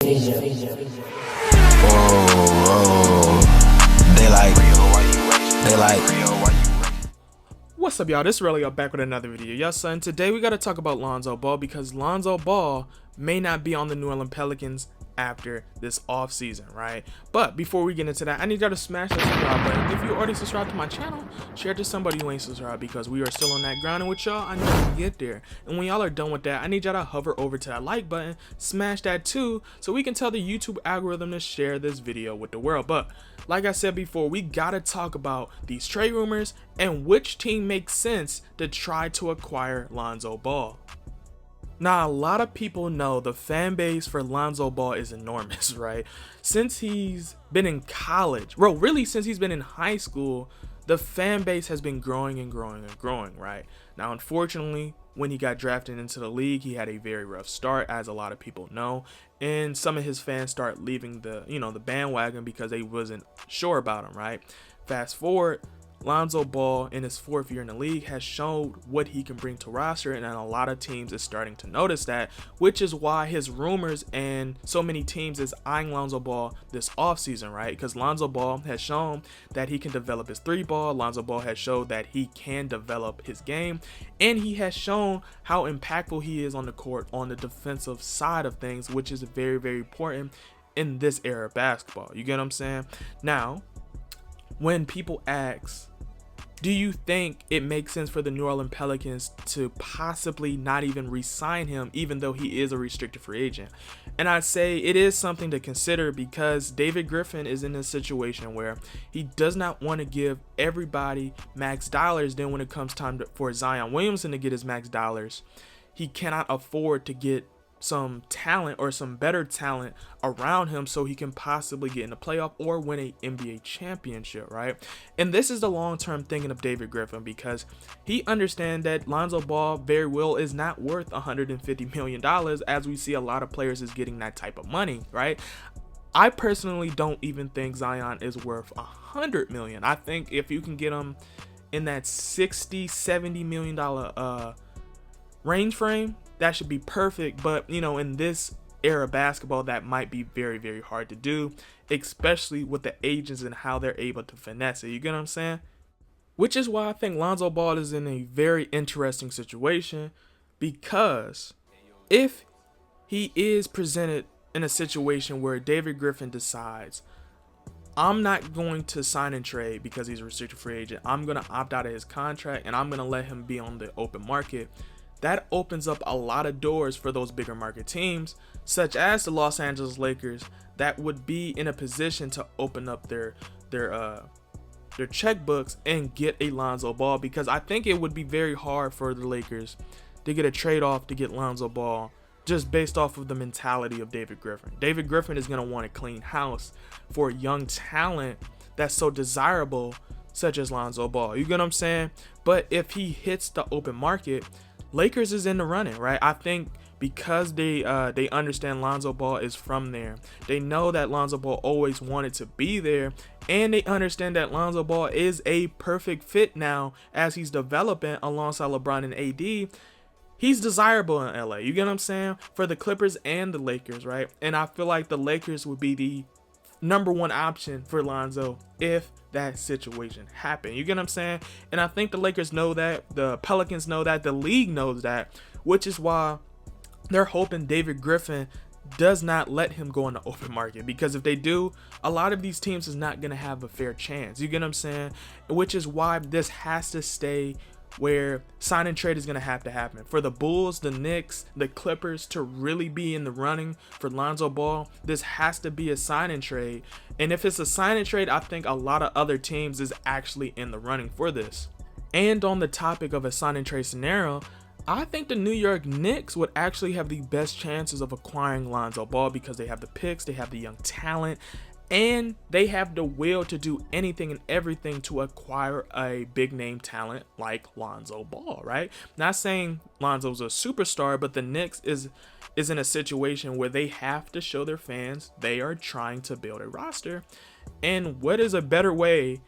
What's up, y'all? This is Relly. I'm back with another video. Yes, son. Today we gotta talk about Lonzo Ball because Lonzo Ball may not be on the New Orleans Pelicans after this off season, right? But before we get into that, I need y'all to smash that subscribe button. If you already subscribed to my channel, share it to somebody who ain't subscribed because we are still on that grind, and with y'all, I need to get there. And when y'all are done with that, I need y'all to hover over to that like button, smash that too, so we can tell the YouTube algorithm to share this video with the world. But like I said before, we gotta talk about these trade rumors and which team makes sense to try to acquire Lonzo Ball. Now, a lot of people know the fan base for Lonzo Ball is enormous, right? Since he's been in college, well, really since he's been in high school, the fan base has been growing and growing and growing, right? Now, unfortunately, when he got drafted into the league, he had a very rough start, as a lot of people know, and some of his fans start leaving the bandwagon because they wasn't sure about him, right? Fast forward, Lonzo Ball in his 4th year in the league has shown what he can bring to roster, and a lot of teams is starting to notice that, which is why his rumors and so many teams is eyeing Lonzo Ball this offseason, right? Because Lonzo Ball has shown that he can develop his 3-ball. Lonzo Ball has shown that he can develop his game, and he has shown how impactful he is on the court on the defensive side of things, which is very, very important in this era of basketball. You get what I'm saying? Now, when people ask, do you think it makes sense for the New Orleans Pelicans to possibly not even re-sign him, even though he is a restricted free agent? And I'd say it is something to consider because David Griffin is in a situation where he does not want to give everybody max dollars. Then when it comes time for Zion Williamson to get his max dollars, he cannot afford to get some talent or some better talent around him so he can possibly get in the playoff or win a NBA championship, right? And this is the long-term thinking of David Griffin because he understands that Lonzo Ball very well is not worth $150 million, as we see a lot of players is getting that type of money, right? I personally don't even think Zion is worth $100 million. I think if you can get him in that $60-70 million range frame, that should be perfect. But in this era of basketball, that might be very, very hard to do, especially with the agents and how they're able to finesse it. You get what I'm saying? Which is why I think Lonzo Ball is in a very interesting situation, because if he is presented in a situation where David Griffin decides, I'm not going to sign and trade because he's a restricted free agent, I'm going to opt out of his contract and I'm going to let him be on the open market, that opens up a lot of doors for those bigger market teams, such as the Los Angeles Lakers, that would be in a position to open up their checkbooks and get a Lonzo Ball, because I think it would be very hard for the Lakers to get a trade-off to get Lonzo Ball just based off of the mentality of David Griffin. David Griffin is going to want a clean house for young talent that's so desirable, such as Lonzo Ball. You get what I'm saying? But if he hits the open market, Lakers is in the running, right? I think because they understand Lonzo Ball is from there. They know that Lonzo Ball always wanted to be there, and they understand that Lonzo Ball is a perfect fit now as he's developing alongside LeBron and AD. He's desirable in LA. You get what I'm saying? For the Clippers and the Lakers, right? And I feel like the Lakers would be the #1 option for Lonzo if that situation happened. You get what I'm saying? And I think the Lakers know that, the Pelicans know that, the league knows that, which is why they're hoping David Griffin does not let him go on the open market, because if they do, a lot of these teams is not going to have a fair chance. You get what I'm saying? Which is why this has to stay where sign and trade is going to happen. For the Bulls, the Knicks, the Clippers to really be in the running for Lonzo Ball, this has to be a sign and trade. And if it's a sign and trade, I think a lot of other teams is actually in the running for this. And on the topic of a sign and trade scenario, I think the New York Knicks would actually have the best chances of acquiring Lonzo Ball because they have the picks, they have the young talent, and they have the will to do anything and everything to acquire a big name talent like Lonzo Ball, right? Not saying Lonzo's a superstar, but the Knicks is in a situation where they have to show their fans they are trying to build a roster. And what is a better way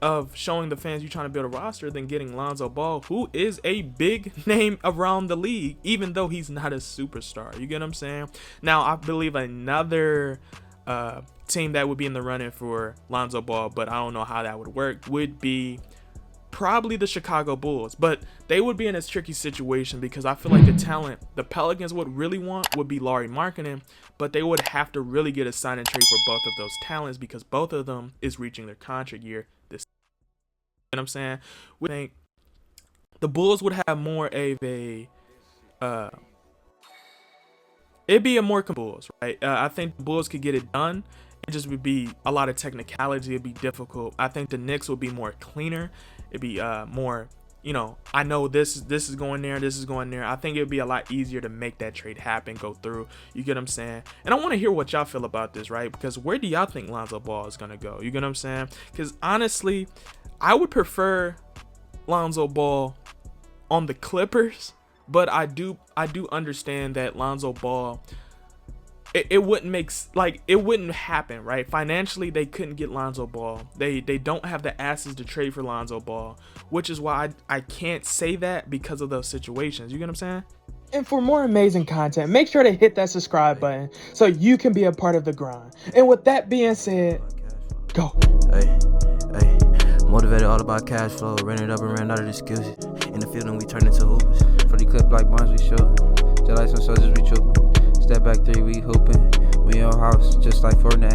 of showing the fans you're trying to build a roster than getting Lonzo Ball, who is a big name around the league, even though he's not a superstar. You get what I'm saying? Now, I believe another team that would be in the running for Lonzo Ball, but I don't know how that would work, would be probably the Chicago Bulls. But they would be in a tricky situation because I feel like the talent the Pelicans would really want would be Lauri Markkanen, but they would have to really get a sign and trade for both of those talents because both of them is reaching their contract year this. You know what I'm saying? We think the Bulls would have more of a it'd be a more Bulls, right? I think the Bulls could get it done. It just would be a lot of technicality. It'd be difficult. I think the Knicks would be more cleaner. It'd be more, I know this is going there, this is going there. I think it'd be a lot easier to make that trade happen, go through. You get what I'm saying? And I want to hear what y'all feel about this, right? Because where do y'all think Lonzo Ball is gonna go? You get what I'm saying? Because honestly, I would prefer Lonzo Ball on the Clippers, but I do understand that Lonzo Ball, it wouldn't happen, right? Financially, they couldn't get Lonzo Ball. They don't have the assets to trade for Lonzo Ball, which is why I can't say that because of those situations. You get what I'm saying? And for more amazing content, make sure to hit that subscribe button so you can be a part of the grind. And with that being said, go. Hey, motivated all about cash flow, ran it up and ran out of excuses. In the field and we turn into hoopers. For the clip like bonds we shoot. Just like some soldiers we trooping. Step back three, we hooping. We on house just like Fortnite.